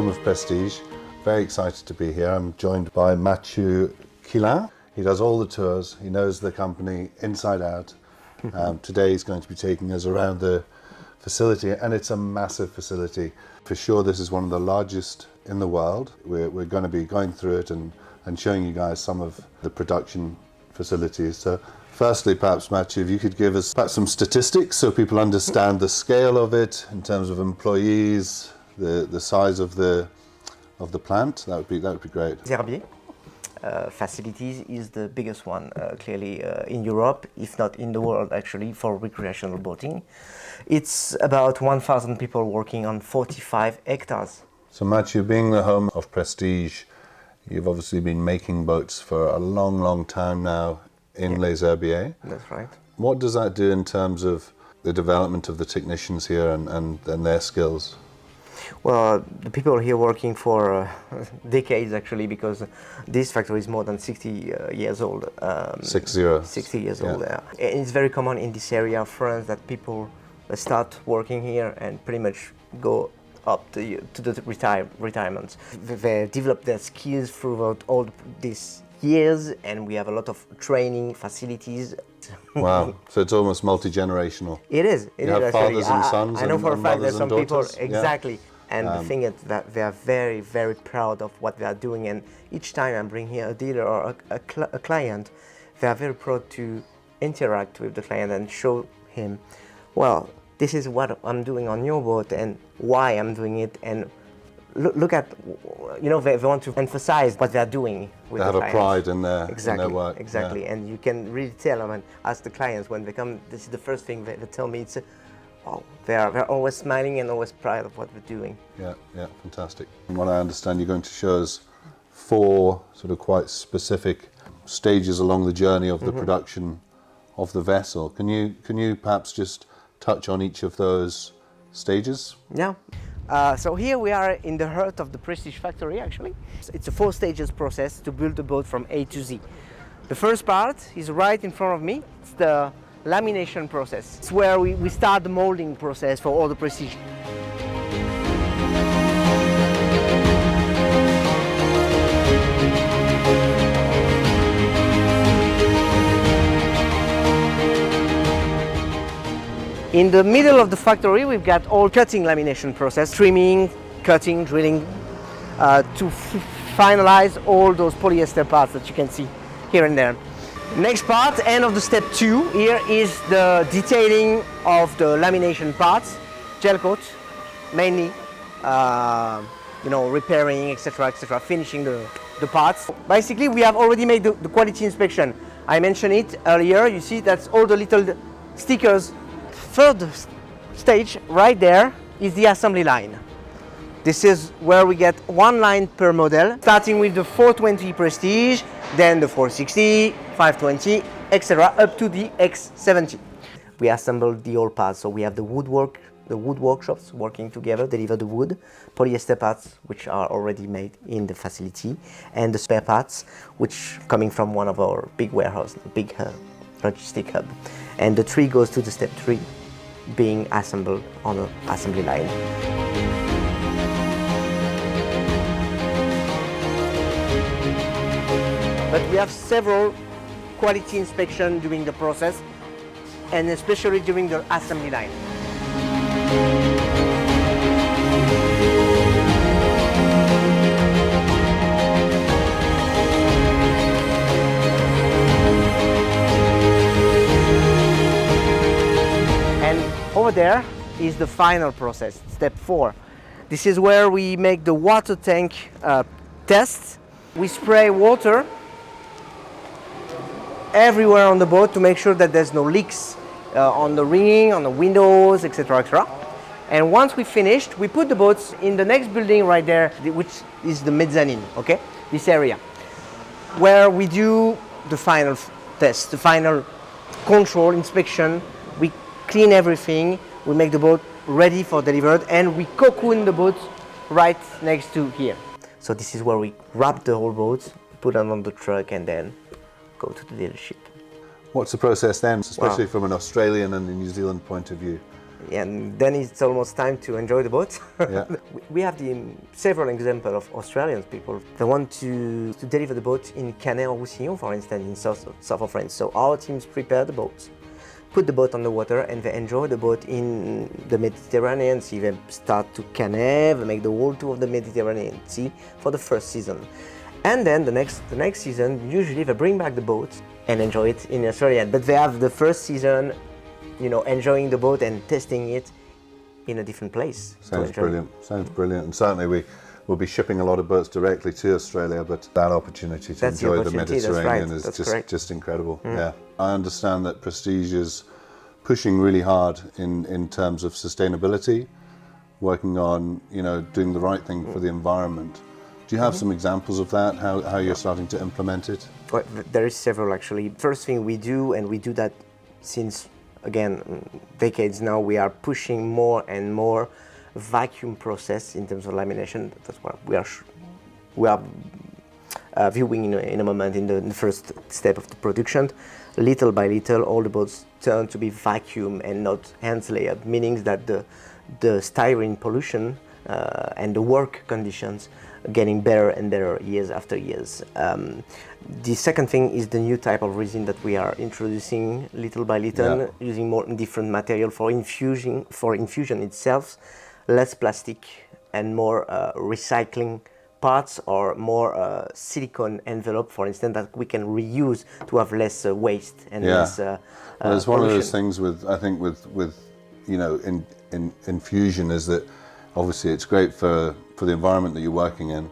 of Prestige. Very excited to be here. I'm joined by Matthieu. He does all the tours. He knows the company inside out. Today he's going to be taking us around the facility, and it's a massive facility. For sure, this is one of the largest in the world. We're going to be going through it and showing you guys some of the production facilities. So firstly, perhaps Matthieu, if you could give us perhaps some statistics so people understand the scale of it in terms of employees, the size of the plant. That would be great. Les Herbiers facilities is the biggest one, clearly in Europe, if not in the world actually, for recreational boating. It's about 1,000 people working on 45 hectares. So Matthieu, being the home of Prestige, you've obviously been making boats for a long time now in Les Herbiers. That's right. What does that do in terms of the development of the technicians here and their skills? Well, the people here working for decades actually, because this factory is more than 60 years old. 60 years old, yeah. And it's very common in this area of France that people start working here and pretty much go up to the retirement. They develop their skills throughout all these years, and we have a lot of training facilities. Wow, so it's almost multi-generational. It is. You have fathers and sons. I know for a fact that some people, daughters. exactly. Yeah. And the thing is that they are very, very proud of what they are doing. And each time I bring here a dealer or a client, they are very proud to interact with the client and show him, well, this is what I'm doing on your boat and why I'm doing it. And look at, they want to emphasize what they are doing with the clients. They have a pride in their work. Exactly. Yeah. And you can really tell them and ask the clients when they come, this is the first thing they tell me. It's wow, they're always smiling and always proud of what we're doing. Yeah, fantastic. From what I understand, you're going to show us 4 sort of quite specific stages along the journey of the production of the vessel. Can you perhaps just touch on each of those stages? Yeah. So here we are in the heart of the Prestige factory actually. It's a 4 stages process to build a boat from A to Z. The first part is right in front of me. It's the lamination process. It's where we start the molding process for all the Prestige. In the middle of the factory, we've got all cutting lamination process, trimming, cutting, drilling, to finalize all those polyester parts that you can see here and there. Next part, end of the step 2, here is the detailing of the lamination parts, gel coat, mainly, repairing, etc., finishing the parts. Basically, we have already made the quality inspection. I mentioned it earlier, you see that's all the little stickers. Third stage, right there, is the assembly line. This is where we get 1 line per model, starting with the 420 Prestige, then the 460, 520, etc., up to the X70. We assembled the whole parts, so we have the wood workshops working together, deliver the wood, polyester parts, which are already made in the facility, and the spare parts, which coming from one of our big warehouse, big logistic hub. And the tree goes to the step 3, being assembled on an assembly line. But we have several quality inspections during the process, and especially during the assembly line. Over there is the final process, step 4. This is where we make the water tank tests. We spray water everywhere on the boat to make sure that there's no leaks on the rigging, on the windows, etc., etc. And once we finished, we put the boats in the next building right there, which is the mezzanine, okay? This area, where we do the final test, the final control inspection. We clean everything, we make the boat ready for delivered, and we cocoon the boat right next to here. So this is where we wrap the whole boat, put them on the truck, and then go to the dealership. What's the process then, especially from an Australian and a New Zealand point of view? and then it's almost time to enjoy the boat. Yeah. We have several examples of Australian people that want to deliver the boat in Canet or Roussillon, for instance, in south of France. So our teams prepare the boats, put the boat on the water, and they enjoy the boat in the Mediterranean Sea. They start to Canet, they make the whole tour of the Mediterranean Sea for the first season. And then the next season, usually they bring back the boat and enjoy it in Australia. But they have the first season, you know, enjoying the boat and testing it in a different place. Sounds brilliant. Sounds brilliant. And certainly we will be shipping a lot of boats directly to Australia, but that opportunity to enjoy the Mediterranean is just incredible. Yeah. I understand that Prestige is pushing really hard in terms of sustainability, working on, you know, doing the right thing for the environment. Do you have some examples of that, how you're starting to implement it? Well, there is several actually. First thing we do, and we do that since, again, decades now, we are pushing more and more vacuum process in terms of lamination. That's what we are viewing in a moment in the first step of the production. Little by little, all the boats turn to be vacuum and not hand layered, meaning that the styrene pollution and the work conditions are getting better and better years after years. The second thing is the new type of resin that we are introducing little by little, using more different material for infusion itself, less plastic and more recycling parts, or more silicone envelope, for instance, that we can reuse to have less waste and less well, it's one of those things with you know, in infusion, is that obviously it's great for the environment that you're working in.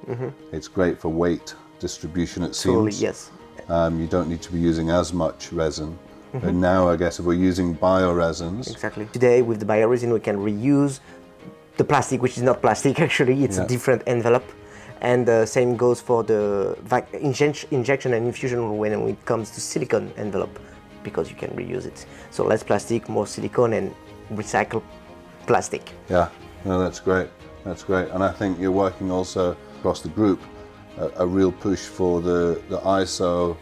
It's great for weight distribution, it seems. Totally, yes. You don't need to be using as much resin. And now I guess if we're using bioresins. Exactly. Today with the bioresin we can reuse the plastic, which is not plastic actually, it's a different envelope. And the same goes for the injection and infusion when it comes to silicone envelope, because you can reuse it. So less plastic, more silicone, and recycle plastic. Yeah, no, that's great. That's great. And I think you're working also across the group a real push for the ISO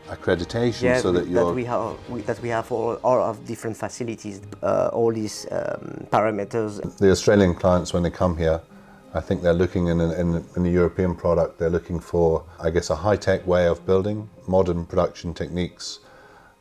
accreditation, so that you're... that we have for all of different facilities, all these parameters. The Australian clients, when they come here, I think they're looking in a European product, they're looking for, I guess, a high-tech way of building, modern production techniques,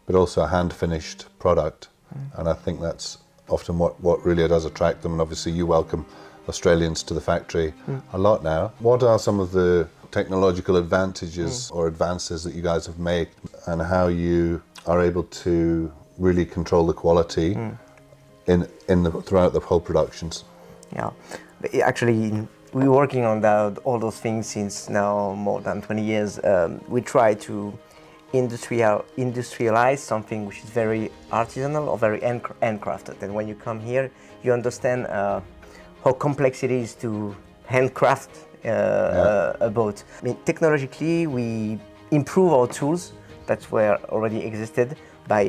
but also a hand-finished product. And I think that's often what really does attract them. And obviously you welcome Australians to the factory a lot now. What are some of the technological advantages or advances that you guys have made, and how you are able to really control the quality throughout the whole productions? Yeah. Actually, we're working on all those things since now more than 20 years. We try to industrialize something which is very artisanal or very handcrafted. And when you come here, you understand how complex it is to handcraft a boat. I mean, technologically, we improve our tools that were already existed by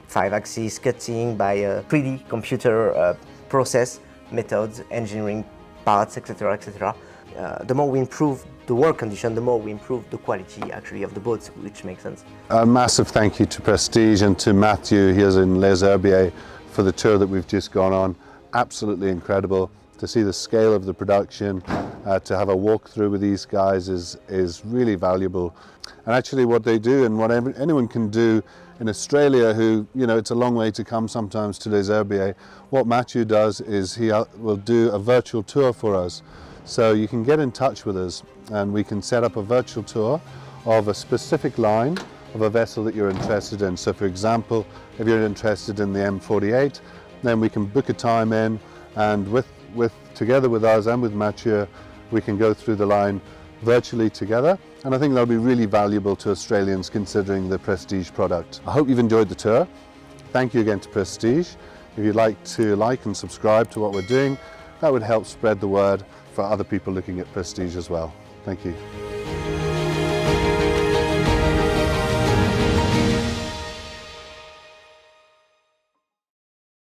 5-axis cutting, by 3D computer process methods, engineering parts, etc., etc. The more we improve the work condition, the more we improve the quality actually of the boats, which makes sense. A massive thank you to Prestige and to Matthieu here in Les Herbiers for the tour that we've just gone on. Absolutely incredible to see the scale of the production. To have a walkthrough with these guys is really valuable. And actually what they do, and what anyone can do in Australia, who, you know, it's a long way to come sometimes to Les Herbiers, what Matthieu does is he will do a virtual tour for us. So you can get in touch with us and we can set up a virtual tour of a specific line of a vessel that you're interested in. So for example, if you're interested in the M48, then we can book a time in, and together with us and with Matthieu, we can go through the line virtually together. And I think that'll be really valuable to Australians considering the Prestige product. I hope you've enjoyed the tour. Thank you again to Prestige. If you'd like to like and subscribe to what we're doing, that would help spread the word for other people looking at Prestige as well. Thank you.